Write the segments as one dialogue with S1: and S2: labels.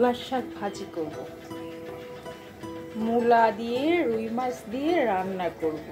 S1: মূলার শাক ভাজি করব, মূলা দিয়ে রুই মাছ দিয়ে রান্না করব,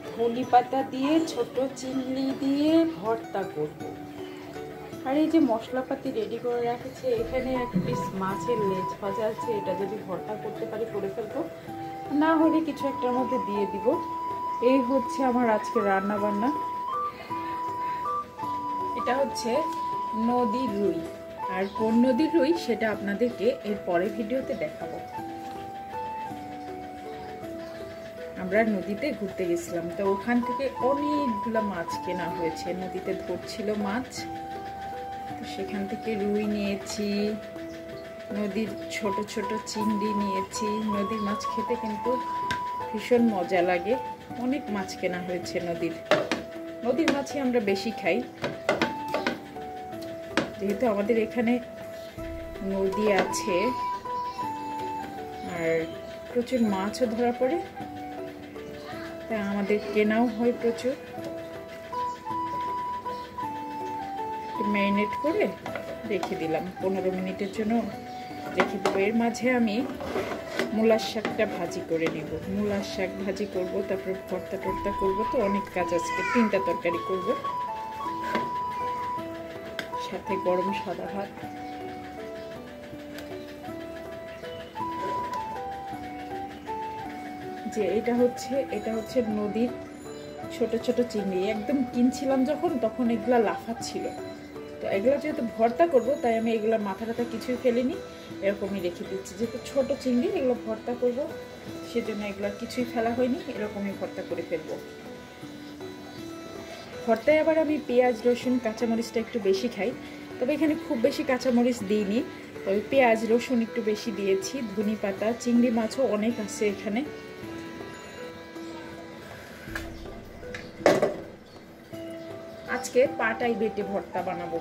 S1: ধনে পাতা দিয়ে ছোট চিংড়ি দিয়ে ভর্তা করব। আর এই যে মশলাপাতি রেডি করে রাখেছে, এখানে এক পিস মাছের লেজ ভাজা আছে, এটা যদি ভর্তা করতে পারি করে ফেলবো, না হলে কিছু একটার মধ্যে দিয়ে দিব। এই হচ্ছে আমার আজকে রান্না বান্না। এটা হচ্ছে নদীর রুই, আর কোন নদীর রুই সেটা আপনাদেরকে এর পরের ভিডিওতে দেখাবো। আমরা নদীতে ঘুরতে গেছিলাম, তো ওখান থেকে অনেকগুলো মাছ কেনা হয়েছে, নদীতে ধরছিল মাছ, তো সেখান থেকে রুই নিয়েছি, নদীর ছোট ছোট চিংড়ি নিয়েছি। নদীর মাছ খেতে কিন্তু ভীষণ মজা লাগে। অনেক মাছ কেনা হয়েছে নদীর মাছই আমরা বেশি খাই, যেহেতু আমাদের এখানে নদী আছে আর প্রচুর মাছও ধরা পড়ে, তাই আমাদের কেনাও হয় প্রচুর। ম্যারিনেট করে রেখে দিলাম 15 মিনিটের জন্য রেখে দেবো। এর মাঝে আমি মূলার শাকটা ভাজি করে নেব। মূলার শাক ভাজি করব, তারপর ভর্তা টর্তা করবো, তো অনেক কাজ আজকে 3টা তরকারি করব, সাথে গরম সাদা ভাত। যে এটা হচ্ছে নদীর ছোট ছোট চিংড়ি। একদম কিনছিলাম যখন, তখন এগুলা লাফাচ্ছিল, তো এগুলো যেহেতু ভর্তা করব তাই আমি এগুলো মাথা টাথা কিছুই ফেলিনি, এরকমই রেখে দিচ্ছি। যেহেতু ছোট চিংড়ি, এগুলো ভর্তা করব, সেজন্য এগুলো কিছুই ফেলা হয়নি, এরকমই ভর্তা করে ফেলবো। ভর্তায় আবার আমি পেঁয়াজ রসুন কাঁচামরিচটা একটু বেশি খাই, তবে এখানে খুব বেশি কাঁচামরিচ দিইনি, তবে পেঁয়াজ রসুন একটু বেশি দিয়েছি। ধনে পাতা, চিংড়ি মাছও অনেক আছে এখানে। আজকে পাটাই বেটে ভর্তা বানাবো।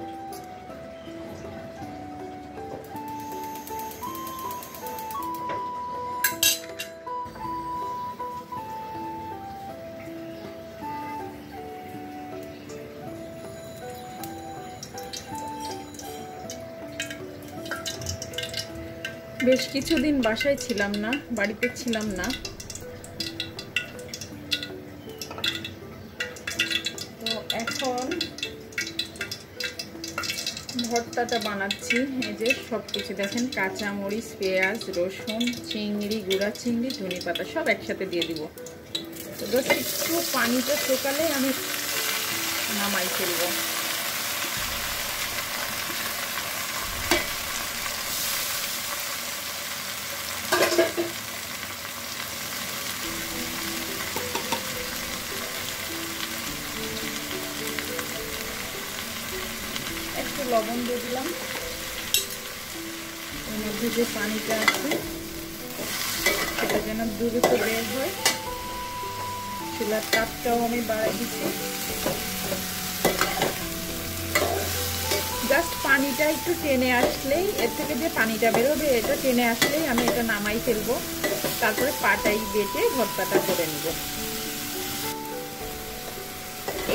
S1: বেশ কিছুদিন বাসায় ছিলাম না, বাড়িতে ছিলাম না, তো এখন ভর্তাটা বানাচ্ছি। এই যে সবকিছু দেখেন, কাঁচা মরিচ, পেঁয়াজ, রসুন, চিংড়ি, গুঁড়া চিংড়ি, ধনে পাতা সব একসাথে দিয়ে দিব। তো জাস্ট একটু পানিটা শুকালে আমি নামাই ফেলবো। একটু লবণ দিয়ে দিলাম, এর মধ্যে যে পানিটা আছে সেটা যেন দ্রুত বের হয়। চুলার তাপটাও আমি বাড়াই দিচ্ছি। জাস্ট পানিটা একটু টেনে আসলেই, এর থেকে যে পানিটা বেরোবে এটা টেনে আসলেই আমি এটা নামাই ফেলবো, তারপরে পাটাই বেটে ভর্তাটা করে নিব।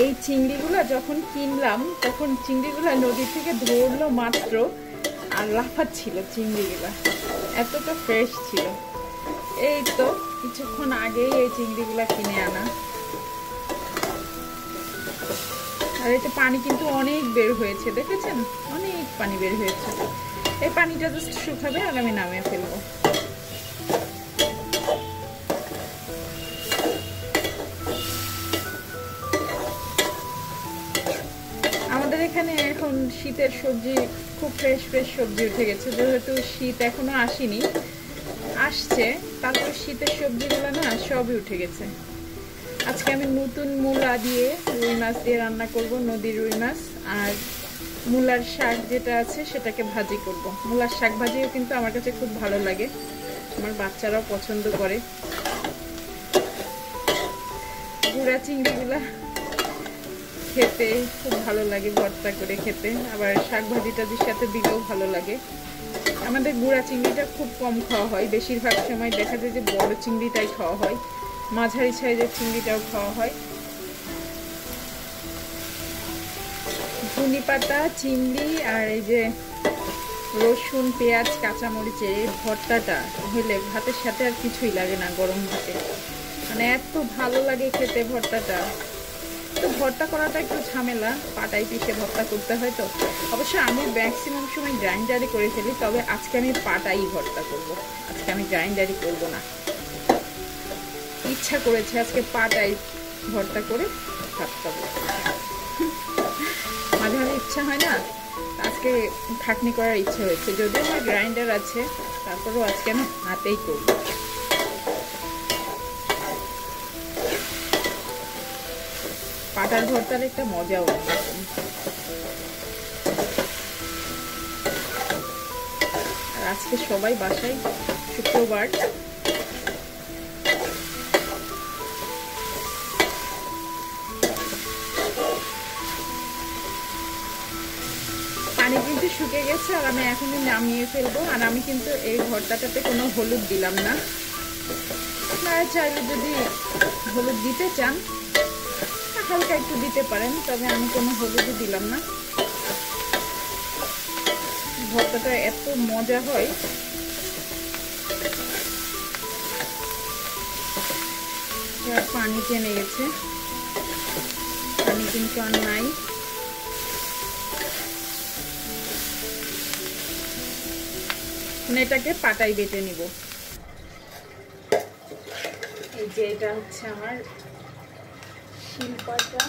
S1: এই চিংড়িগুলো যখন কিনলাম তখন চিংড়িগুলো নদী থেকে ধরলো মাত্র, আর লাফাচ্ছিল চিংড়িগুলো, এতটা ফ্রেশ ছিল। এই তো কিছুক্ষণ আগেই এই চিংড়িগুলো কিনে আনা, আর এতে পানি কিন্তু অনেক বের হয়েছে, দেখেছেন অনেক পানি বের হয়েছে। এই পানিটা জাস্ট শুকাবে আর আমি নামিয়ে ফেলবো। আমাদের এখানে এখন শীতের সবজি, খুব ফ্রেশ ফ্রেশ সবজি উঠে গেছে, যেহেতু শীত এখনো আসেনি, আসছে, তারপর শীতের সবজিগুলো না সবই উঠে গেছে। আজকে আমি নতুন মূলা দিয়ে রুই মাছ দিয়ে রান্না করব, নদীর রুই মাছ, আর মূলার শাক যেটা আছে সেটাকে ভাজি করব। মূলার শাক ভাজিও কিন্তু আমার কাছে খুব ভালো লাগে, আমার বাচ্চারাও পছন্দ করে। গুঁড়া চিংড়িগুলা খেতে খুব ভালো লাগে, ভর্তা করে খেতে, আবার শাক ভাজিটার সাথে দিলেও ভালো লাগে। আমাদের গুঁড়া চিংড়িটা খুব কম খাওয়া হয়, বেশিরভাগ সময় দেখা যায় যে বড় চিংড়িটাই খাওয়া হয়, মাঝারি সাইজের চিংড়িটাও খাওয়া হয়। ধনে পাতা, চিংড়ি আর এই যে রসুন, পেঁয়াজ, কাঁচামরিচের এই ভর্তাটা হলে ভাতের সাথে আর কিছুই লাগে না গরম ভাতে। মানে এত ভালো লাগে খেতে ভর্তাটা। তো ভর্তা করাটা একটু ঝামেলা, পাটায় পিষে ভর্তা করতে হয়। তো অবশ্য আমি ম্যাক্সিমাম সময় গ্রাইন্ডারে করে ফেলি, তবে আজকে আমি পাটাই ভর্তা করব। আজকে আমি গ্রাইন্ডারই করব না, ইচ্ছা করেছে আজকে পাটাই ভর্তা করে ভাত খাবো। মাঝে মাঝে ইচ্ছা হয় না, আজকে খাটনি করার ইচ্ছা হয়েছে। যদিও আমার গ্রাইন্ডার আছে, তারপরেও আজকে আমি হাতেই করব। পাটার ভর্তার একটা মজা অন্যরকম। আর আজকে সবাই বাসায়, শুক্রবার। পানি কিন্তু শুকিয়ে গেছে, আর আমি এখনই নামিয়ে ফেলবো। আর আমি কিন্তু এই ভর্তাটাতে কোনো হলুদ দিলাম না। আপনারা চাইলে যদি হলুদ দিতে চান হালকা একটু দিতে পারেন, তবে আমি কোনো হলুদই দিলাম না। ভর্তাটা এত মজা হয়। পানি টেনে গেছে, পানি কিন্তু আর নাই। এটাকে পাটায় বেটে নিব। এই যে এটা হচ্ছে আমার শিলপাটা।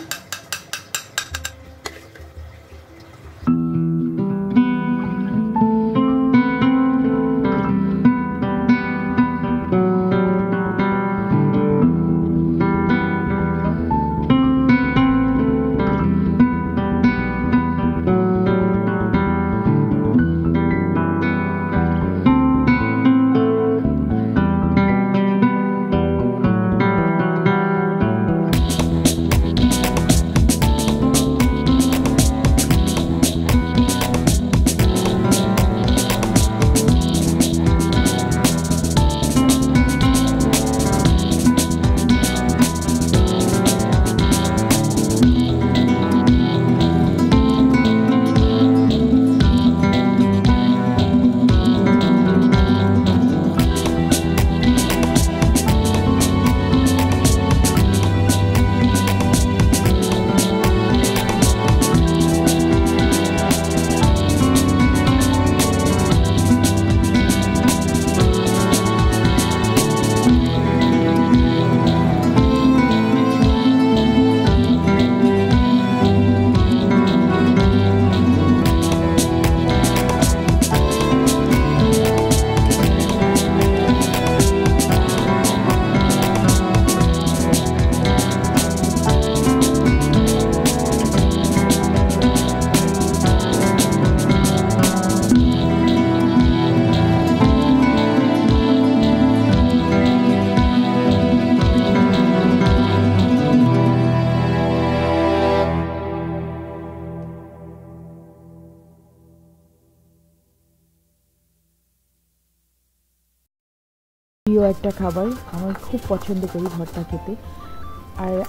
S2: প্রিয় একটা খাবার, আমার খুব পছন্দ করি ভর্তা খেতে।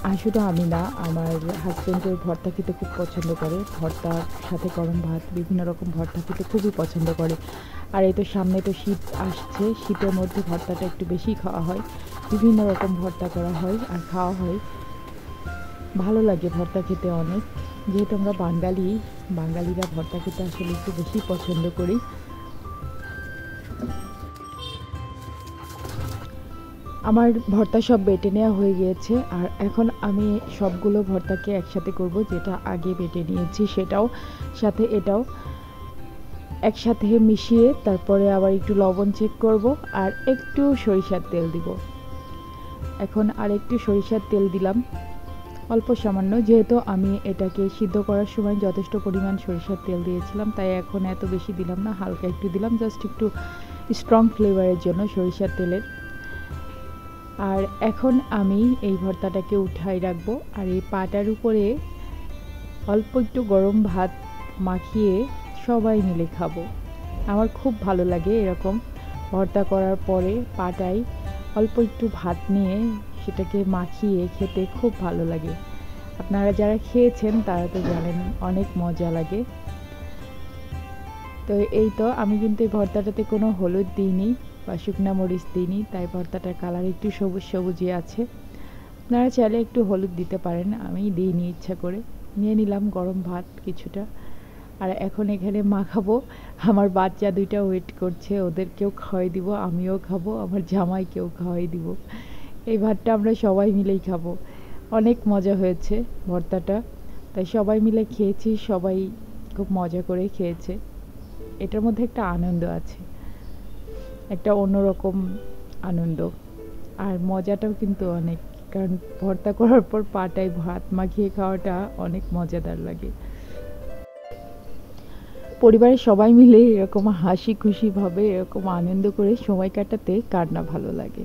S2: আর শুধু আমি না, আমার হাজব্যান্ডও ভর্তা খেতে খুব পছন্দ করে। ভর্তার সাথে গরম ভাত, বিভিন্ন রকম ভর্তা খেতে খুবই পছন্দ করে। আর এই তো সামনে তো শীত আসছে, শীতের মধ্যে ভর্তাটা একটু বেশি খাওয়া হয়, বিভিন্ন রকম ভর্তা করা হয় আর খাওয়া হয়। ভালো লাগে ভর্তা খেতে অনেক। যেহেতু আমরা বাঙালিরা ভর্তা খেতে আসলে একটু বেশি পছন্দ করি। আমার ভর্তা সব বেটে নেওয়া হয়ে গিয়েছে, আর এখন আমি সবগুলো ভর্তাকে একসাথে করব। যেটা আগে বেটে নিয়েছি সেটাও সাথে এটাও একসাথে মিশিয়ে তারপরে আবার একটু লবণ চেক করব, আর একটু সরিষার তেল দিব। এখন আর একটু সরিষার তেল দিলাম, অল্প সামান্য। যেহেতু আমি এটাকে সিদ্ধ করার সময় যথেষ্ট পরিমাণ সরিষার তেল দিয়েছিলাম, তাই এখন এত বেশি দিলাম না, হালকা একটু দিলাম, জাস্ট একটু স্ট্রং ফ্লেভারের জন্য সরিষার তেলের। আর এখন আমি এই ভর্তাটাকে উঠাই রাখবো, আর এই পাটার উপরে অল্প একটু গরম ভাত মাখিয়ে সবাই মিলে খাবো। আমার খুব ভালো লাগে এরকম ভর্তা করার পরে পাটায় অল্প একটু ভাত নিয়ে সেটাকে মাখিয়ে খেতে খুব ভালো লাগে। আপনারা যারা খেয়েছেন তারা তো জানেন অনেক মজা লাগে। তো এই তো আমি কিন্তু এই ভর্তাটাতে কোনো হলুদ দিইনি বা শুকনো মরিচ দিইনি, তাই ভর্তাটার কালার একটু সবুজ সবুজই আছে। আপনারা চাইলে একটু হলুদ দিতে পারেন, আমি দিইনি ইচ্ছা করে। নিয়ে নিলাম গরম ভাত কিছুটা, আর এখন এখানে মাখাবো। আমার বাচ্চা দুইটা ওয়েট করছে, ওদেরকেও খাওয়াই দিব, আমিও খাবো, আমার জামাইকেও খাওয়াই দিব। এই ভাতটা আমরা সবাই মিলেই খাবো। অনেক মজা হয়েছে ভর্তাটা, তাই সবাই মিলে খেয়েছি, সবাই খুব মজা করে খেয়েছে। এটার মধ্যে একটা আনন্দ আছে, একটা অন্যরকম আনন্দ, আর মজাটাও কিন্তু অনেক, কারণ ভর্তা করার পর পাটায় ভাত মাখিয়ে খাওয়াটা অনেক মজাদার লাগে। পরিবারের সবাই মিলে এরকম হাসি খুশিভাবে এরকম আনন্দ করে সময় কাটাতে কার না ভালো লাগে।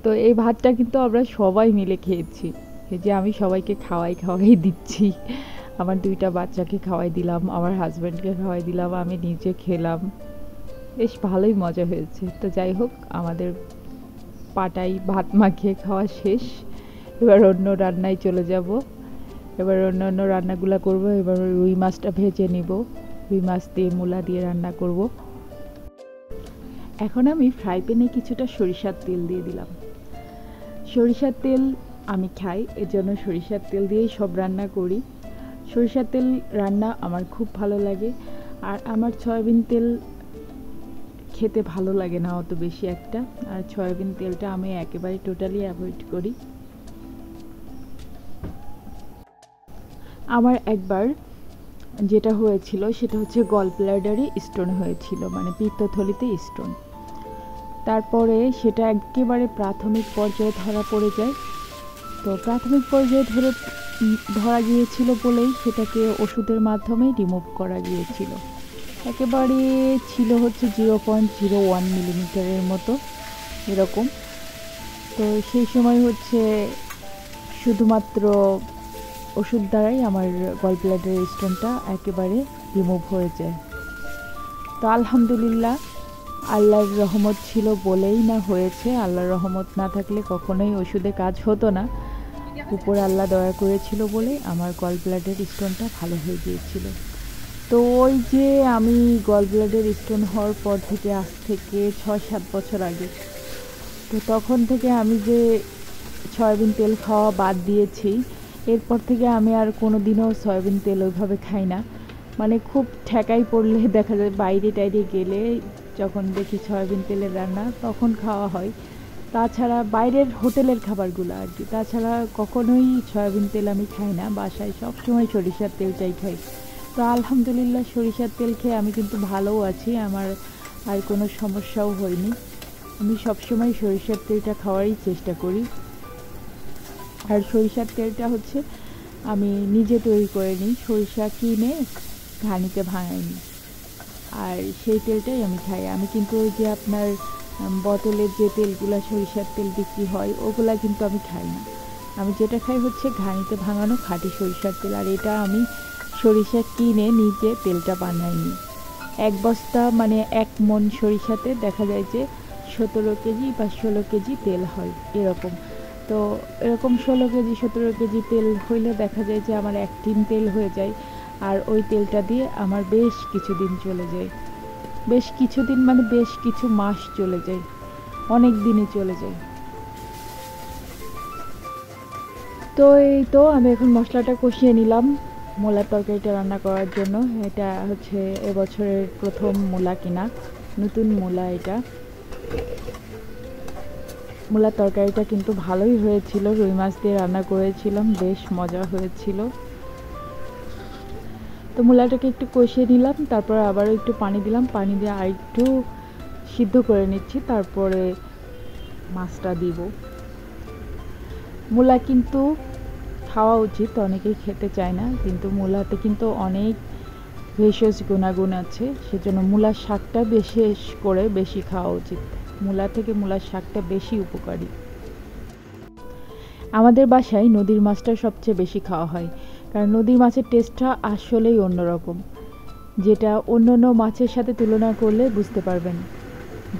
S2: তো এই ভাতটা কিন্তু আমরা সবাই মিলে খেয়েছি, এই যে আমি সবাইকে খাওয়াই দিচ্ছি। আমার দুইটা বাচ্চাকে খাওয়াই দিলাম, আমার হাজব্যান্ডকে খাওয়াই দিলাম, আমি নিজে খেলাম। বেশ ভালোই মজা হয়েছে। তো যাই হোক, আমাদের পাটাই ভাত মাখিয়ে খাওয়া শেষ। এবার অন্য রান্নায় চলে যাব। এবার অন্য রান্নাগুলো করব। এবার রুই মাছটা ভেজে নিব, রুই মাছ দিয়ে মূলা দিয়ে রান্না করব। এখন আমি ফ্রাই প্যানে কিছুটা সরিষার তেল দিয়ে দিলাম। সরিষার তেল আমি খাই, এজন্য সরিষার তেল দিয়েই সব রান্না করি। সরিষার তেল রান্না আমার খুব ভালো লাগে। আর আমার সয়াবিন তেল খেতে ভালো লাগে না অত বেশি একটা, আর সয়াবিন তেলটা আমি একেবারে টোটালি অ্যাভয়েড করি। আমার একবার যেটা হয়েছিল সেটা হচ্ছে গল ব্লাডারে স্টোন হয়েছিল, মানে পিত্তথলিতে স্টোন। তারপরে সেটা একেবারে প্রাথমিক পর্যায়ে ধরা পড়ে যায়। তো প্রাথমিক পর্যায়ে ধরা গিয়েছিল বলেই সেটাকে ওষুধের মাধ্যমে রিমুভ করা গিয়েছিল। একেবারে ছিল হচ্ছে 0.01 মিলিমিটারের মতো এরকম। তো সেই সময় হচ্ছে শুধুমাত্র ওষুধ দ্বারাই আমার গল ব্লাডারের স্টোনটা একেবারে রিমুভ হয়ে যায়। তো আলহামদুলিল্লাহ, আল্লাহর রহমত ছিল বলেই না হয়েছে। আল্লাহর রহমত না থাকলে কখনোই ওষুধে কাজ হতো না। উপরে আল্লাহ দয়া করেছিল বলে আমার গল ব্লাডারের স্টোনটা ভালো হয়ে গিয়েছিল। তো ওই যে আমি গল ব্লাডারের স্টোন হওয়ার পর থেকে, আজ থেকে 6-7 বছর আগে, তো তখন থেকে আমি যে সয়াবিন তেল খাওয়া বাদ দিয়েছি। এরপর থেকে আমি আর কোনো দিনও সয়াবিন তেল ওইভাবে খাই না। মানে খুব ঠেকাই পড়লে দেখা যায় বাইরে টাইরে গেলে যখন দেখি সয়াবিন তেলের রান্না, তখন খাওয়া হয়। তাছাড়া বাইরের হোটেলের খাবারগুলো আর কি, তাছাড়া কখনোই সয়াবিন তেল আমি খাই না। বাসায় সবসময় সরিষার তেলটাই খাই। তো আলহামদুলিল্লাহ, সরিষার তেল খেয়ে আমি কিন্তু ভালোও আছি, আমার আর কোনো সমস্যাও হয়নি। আমি সবসময় সরিষার তেলটা খাওয়ারই চেষ্টা করি। আর সরিষার তেলটা হচ্ছে আমি নিজে তৈরি করে নিই, সরিষা কিনে ঘানিতে ভাঙাই নিই, আর সেই তেলটাই আমি খাই। আমি কিন্তু ওই যে আপনার বোতলের যে তেলগুলো সরিষার তেল বিক্রি হয়, ওগুলা কিন্তু আমি খাই না। আমি যেটা খাই হচ্ছে ঘানিতে ভাঙানো খাঁটি সরিষার তেল। আর এটা আমি সরিষা কিনে নিজে তেলটা বানাই নিই। 1 বস্তা মানে 1 মণ সরিষাতে দেখা যায় যে 17 কেজি বা 16 কেজি তেল হয় এরকম। তো এরকম 16 কেজি 17 কেজি তেল হইলে দেখা যায় যে আমার 1 টিন তেল হয়ে যায়। আর ওই তেলটা দিয়ে আমার বেশ কিছুদিন চলে যায়, বেশ কিছুদিন মানে বেশ কিছু মাস চলে যায়, অনেক দিনই চলে যায়। তো এই তো আমি এখন মশলাটা কষিয়ে নিলাম মূলার তরকারিটা রান্না করার জন্য। এটা হচ্ছে এবছরের প্রথম মূলা কিনা, নতুন মূলা এটা। মূলার তরকারিটা কিন্তু ভালোই হয়েছিল, রুই মাছ দিয়ে রান্না করেছিলাম, বেশ মজা হয়েছিল। তো মূলাটাকে একটু কষিয়ে নিলাম, তারপর আবারও একটু পানি দিলাম, পানি দিয়ে আর একটু সিদ্ধ করে নিচ্ছি, তারপরে মাছটা দিব। মূলা কিন্তু খাওয়া উচিত, অনেকেই খেতে চায় না, কিন্তু মূলাতে কিন্তু অনেক ভেষজ গুণাগুণ আছে, সেজন্য মূলার শাকটা বিশেষ করে বেশি খাওয়া উচিত। মূলা থেকে মূলার শাকটা বেশি উপকারী। আমাদের বাসায় নদীর মাছটা সবচেয়ে বেশি খাওয়া হয়, কারণ নদীর মাছের টেস্টটা আসলেই অন্যরকম, যেটা অন্য মাছের সাথে তুলনা করলে বুঝতে পারবেন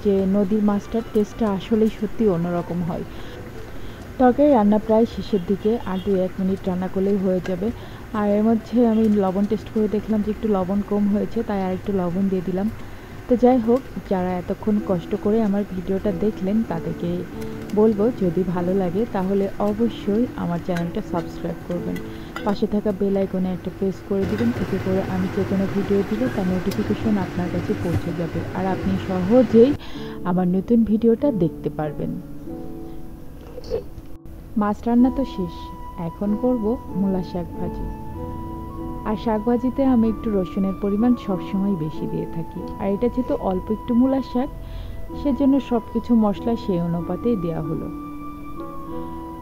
S2: যে নদীর মাছটার টেস্টটা আসলেই সত্যি অন্যরকম হয়। তরকারি রান্না প্রায় শেষের দিকে, আর 2-1 মিনিট রান্না করলেই হয়ে যাবে। আর এর মধ্যে আমি লবণ টেস্ট করে দেখলাম যে একটু লবণ কম হয়েছে, তাই আর একটু লবণ দিয়ে দিলাম। তো যাই হোক, যারা এতক্ষণ কষ্ট করে আমার ভিডিওটা দেখলেন তাদেরকে বলবো, যদি ভালো লাগে তাহলে অবশ্যই আমার চ্যানেলটা সাবস্ক্রাইব করবেন, পাশে থাকা বেল আইকনে একটা প্রেস করে দিবেন। এতে করে আমি যে কোনো ভিডিও দিলে তার নোটিফিকেশন আপনার কাছে পৌঁছে যাবে, আর আপনি সহজেই আমার নতুন ভিডিওটা দেখতে পারবেন। মাছ রান্না তো শেষ, এখন করব মূলা শাক ভাজি। আর শাক ভাজিতে আমি একটু রসুনের পরিমাণ সবসময় বেশি দিয়ে থাকি, আর এটা যেহেতু অল্প একটু মূলার শাক, সেজন্য সব কিছু মশলা সেই অনুপাতেই দেওয়া হলো।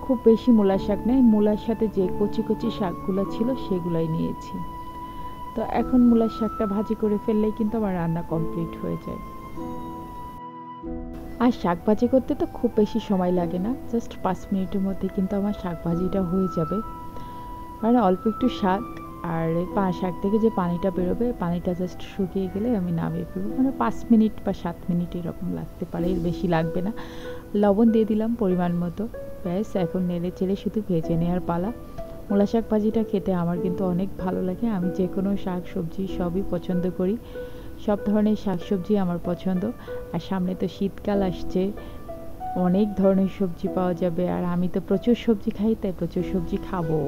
S2: খুব বেশি মূলার শাক নেই, মূলার সাথে যে কচি কচি শাকগুলো ছিল সেগুলাই নিয়েছি। তো এখন মূলার শাকটা ভাজি করে ফেললেই কিন্তু আমার রান্না কমপ্লিট হয়ে যায়। আর শাক ভাজি করতে তো খুব বেশি সময় লাগে না, জাস্ট 5 মিনিটের মধ্যে কিন্তু আমার শাক ভাজিটা হয়ে যাবে। কারণ অল্প একটু শাক, আর শাক থেকে যে পানিটা বেরোবে, পানিটা জাস্ট শুকিয়ে গেলে আমি নামিয়ে ফেলবো। মানে 5 মিনিট বা 7 মিনিট এরকম লাগতে পারে, এর বেশি লাগবে না। লবণ দিয়ে দিলাম পরিমাণ মতো, ব্যাস এখন নেড়ে চেড়ে শুধু ভেজে নেওয়ার পালা। মূলা শাক ভাজিটা খেতে আমার কিন্তু অনেক ভালো লাগে। আমি যে কোনো শাক সবজি সবই পছন্দ করি, সব ধরনের শাক সবজি আমার পছন্দ। আর সামনে তো শীতকাল আসছে, অনেক ধরনের সবজি পাওয়া যাবে, আর আমি তো প্রচুর সবজি খাই, তাই প্রচুর সবজি খাবো।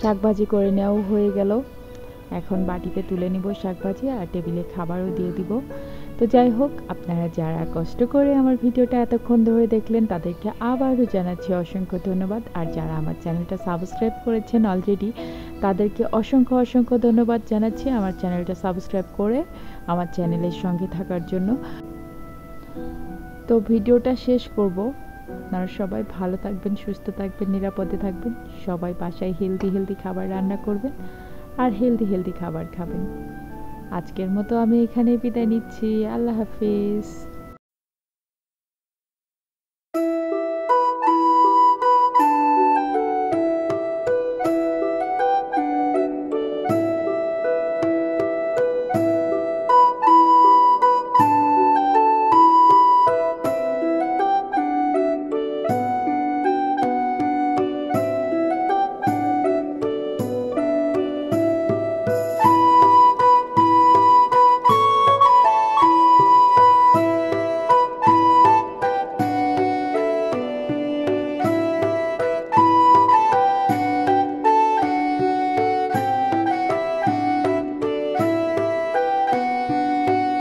S2: শাক ভাজি করে নেওয়াও হয়ে গেল, এখন বাটিতে তুলে নিব শাক ভাজি, আর টেবিলে খাবারও দিয়ে দিব। তো যাই হোক, আপনারা যারা কষ্ট করে আমার ভিডিওটা এতক্ষণ ধরে দেখলেন তাদেরকে আবারও জানাচ্ছি অসংখ্য ধন্যবাদ। আর যারা আমার চ্যানেলটা সাবস্ক্রাইব করেছেন অলরেডি, তাদেরকে অসংখ্য অসংখ্য ধন্যবাদ জানাচ্ছি আমার চ্যানেলটা সাবস্ক্রাইব করে আমার চ্যানেলের সঙ্গে থাকার জন্য। তো ভিডিওটা শেষ করব। আপনারা সবাই ভালো থাকবেন, সুস্থ থাকবেন, নিরাপদে থাকবেন। সবাই বাসায় হেলদি খাবার রান্না করবেন আর হেলদি খাবার খাবেন। আজকের মতো আমি এখানে বিদায় নিচ্ছি। আল্লাহ হাফিজ।